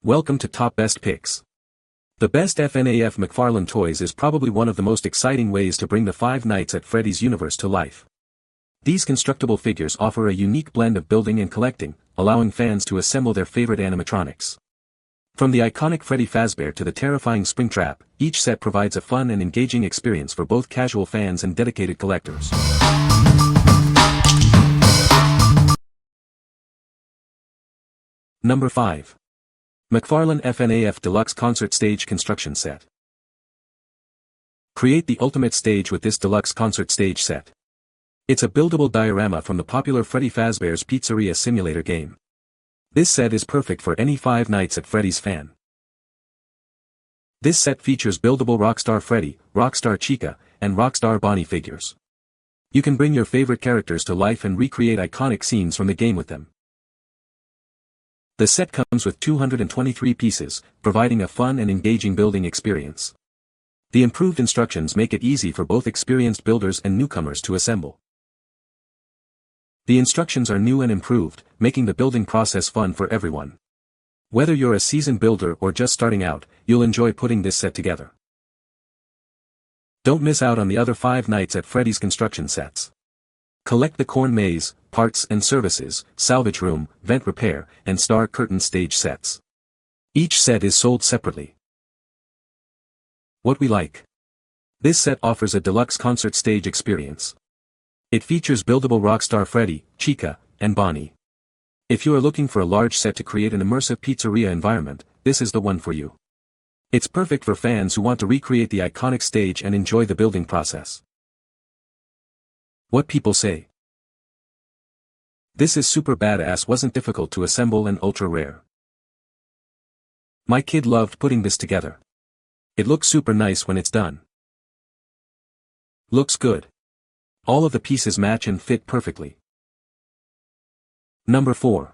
Welcome to Top Best Picks. The best Fnaf Mcfarlane Toys is probably one of the most exciting ways to bring the Five Nights at Freddy's universe to life. These constructible figures offer a unique blend of building and collecting, allowing fans to assemble their favorite animatronics. From the iconic Freddy Fazbear to the terrifying Springtrap, each set provides a fun and engaging experience for both casual fans and dedicated collectors. Number 5. Mcfarlane Fnaf Deluxe Concert Stage Construction Set. Create the ultimate stage with this deluxe concert stage set. It's a buildable diorama from the popular Freddy Fazbear's Pizzeria Simulator game. This set is perfect for any Five Nights at Freddy's fan. This set features buildable Rockstar Freddy, Rockstar Chica, and Rockstar Bonnie figures. You can bring your favorite characters to life and recreate iconic scenes from the game with them. The set comes with 223 pieces, providing a fun and engaging building experience. The improved instructions make it easy for both experienced builders and newcomers to assemble. The instructions are new and improved, making the building process fun for everyone. Whether you're a seasoned builder or just starting out, you'll enjoy putting this set together. Don't miss out on the other Five Nights at Freddy's construction sets. Collect the Corn Maze, Parts and Services, Salvage Room, Vent Repair, and Star Curtain Stage sets. Each set is sold separately. What we like. This set offers a deluxe concert stage experience. It features buildable Rockstar Freddy, Chica, and Bonnie. If you are looking for a large set to create an immersive pizzeria environment, this is the one for you. It's perfect for fans who want to recreate the iconic stage and enjoy the building process. What people say. This is super badass, wasn't difficult to assemble and ultra rare. My kid loved putting this together. It looks super nice when it's done. Looks good. All of the pieces match and fit perfectly. Number 4.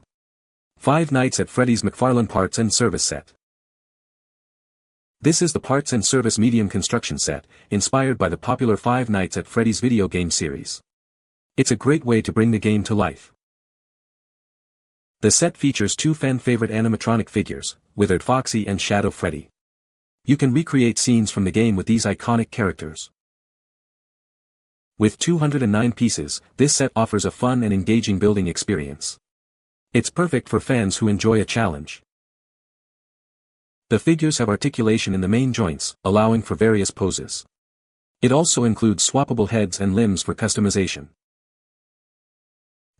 Five Nights at Freddy's Mcfarlane Parts and Service Set. This is the Parts and Service Medium Construction Set, inspired by the popular Five Nights at Freddy's video game series. It's a great way to bring the game to life. The set features two fan-favorite animatronic figures, Withered Foxy and Shadow Freddy. You can recreate scenes from the game with these iconic characters. With 209 pieces, this set offers a fun and engaging building experience. It's perfect for fans who enjoy a challenge. The figures have articulation in the main joints, allowing for various poses. It also includes swappable heads and limbs for customization.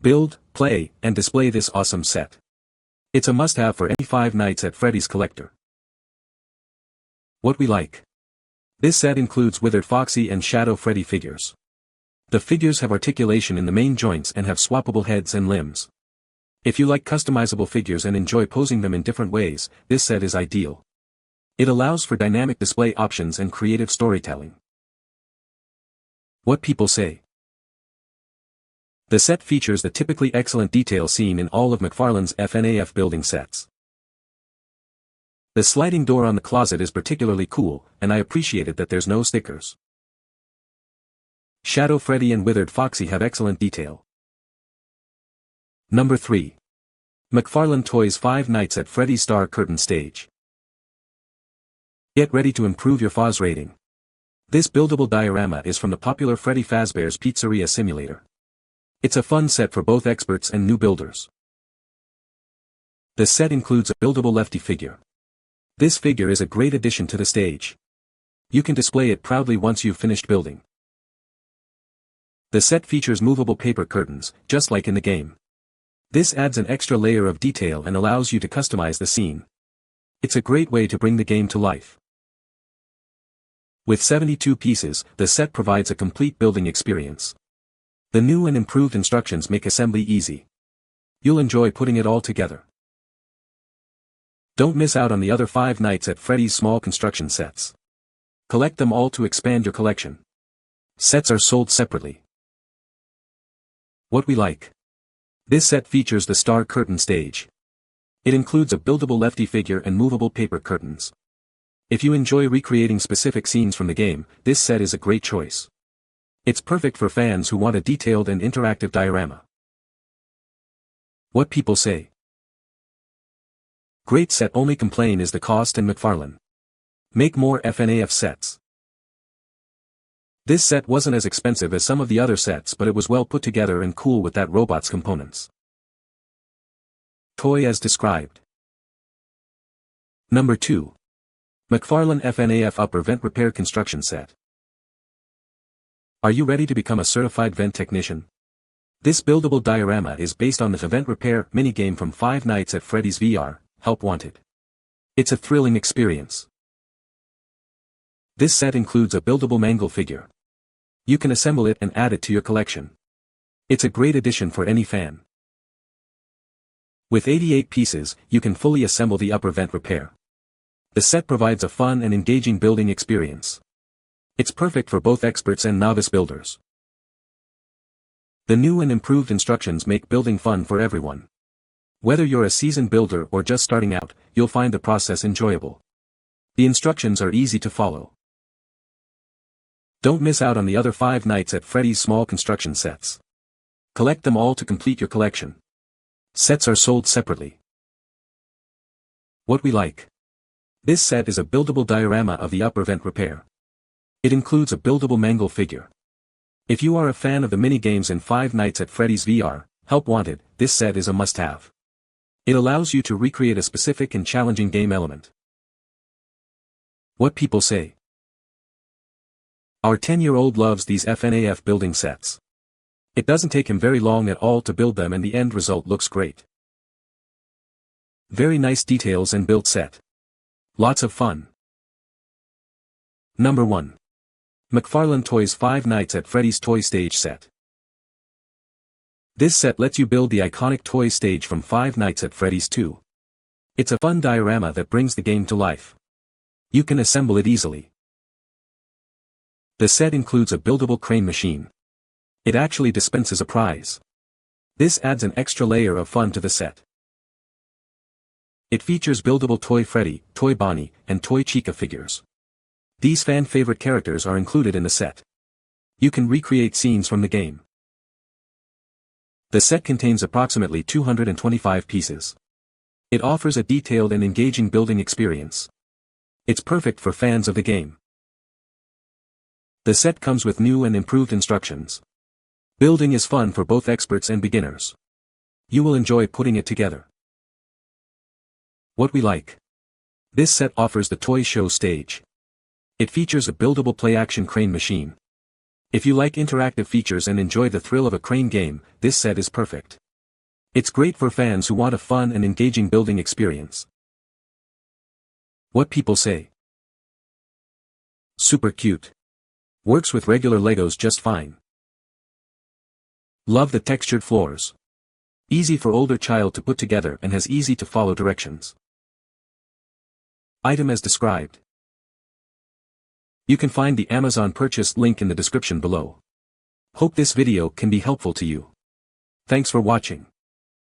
Build, play, and display this awesome set. It's a must-have for any Five Nights at Freddy's collector. What we like. This set includes Withered Foxy and Shadow Freddy figures. The figures have articulation in the main joints and have swappable heads and limbs. If you like customizable figures and enjoy posing them in different ways, this set is ideal. It allows for dynamic display options and creative storytelling. What people say. The set features the typically excellent detail seen in all of Mcfarlane's Fnaf building sets. The sliding door on the closet is particularly cool, and I appreciated that there's no stickers. Shadow Freddy and Withered Foxy have excellent detail. Number 3. Mcfarlane Toys Five Nights at Freddy's Star Curtain Stage. Get ready to improve your FOS rating. This buildable diorama is from the popular Freddy Fazbear's Pizzeria Simulator. It's a fun set for both experts and new builders. The set includes a buildable Lefty figure. This figure is a great addition to the stage. You can display it proudly once you've finished building. The set features movable paper curtains, just like in the game. This adds an extra layer of detail and allows you to customize the scene. It's a great way to bring the game to life. With 72 pieces, the set provides a complete building experience. The new and improved instructions make assembly easy. You'll enjoy putting it all together. Don't miss out on the other Five Nights at Freddy's small construction sets. Collect them all to expand your collection. Sets are sold separately. What we like. This set features the Star Curtain Stage. It includes a buildable Lefty figure and movable paper curtains. If you enjoy recreating specific scenes from the game, this set is a great choice. It's perfect for fans who want a detailed and interactive diorama. What people say. Great set, only complain is the cost and Mcfarlane. Make more FNAF sets. This set wasn't as expensive as some of the other sets, but it was well put together and cool with that robot's components. Toy as described. Number 2. Mcfarlane FNAF Upper Vent Repair Construction Set. Are you ready to become a certified vent technician? This buildable diorama is based on the vent repair minigame from Five Nights at Freddy's VR, Help Wanted. It's a thrilling experience. This set includes a buildable mangle figure. You can assemble it and add it to your collection. It's a great addition for any fan. With 88 pieces, you can fully assemble the upper vent repair. The set provides a fun and engaging building experience. It's perfect for both experts and novice builders. The new and improved instructions make building fun for everyone. Whether you're a seasoned builder or just starting out, you'll find the process enjoyable. The instructions are easy to follow. Don't miss out on the other Five Nights at Freddy's small construction sets. Collect them all to complete your collection. Sets are sold separately. What we like. This set is a buildable diorama of the upper vent repair. It includes a buildable mangle figure. If you are a fan of the mini-games in Five Nights at Freddy's VR, Help Wanted, this set is a must-have. It allows you to recreate a specific and challenging game element. What people say. Our 10-year-old loves these FNAF building sets. It doesn't take him very long at all to build them and the end result looks great. Very nice details and built set. Lots of fun. Number 1. Mcfarlane Toys Five Nights at Freddy's Toy Stage Set. This set lets you build the iconic toy stage from Five Nights at Freddy's 2. It's a fun diorama that brings the game to life. You can assemble it easily. The set includes a buildable crane machine. It actually dispenses a prize. This adds an extra layer of fun to the set. It features buildable Toy Freddy, Toy Bonnie, and Toy Chica figures. These fan-favorite characters are included in the set. You can recreate scenes from the game. The set contains approximately 225 pieces. It offers a detailed and engaging building experience. It's perfect for fans of the game. The set comes with new and improved instructions. Building is fun for both experts and beginners. You will enjoy putting it together. What we like. This set offers the toy show stage. It features a buildable play-action crane machine. If you like interactive features and enjoy the thrill of a crane game, this set is perfect. It's great for fans who want a fun and engaging building experience. What people say. Super cute. Works with regular Legos just fine. Love the textured floors. Easy for older child to put together and has easy to follow directions. Item as described. You can find the Amazon purchase link in the description below. Hope this video can be helpful to you. Thanks for watching.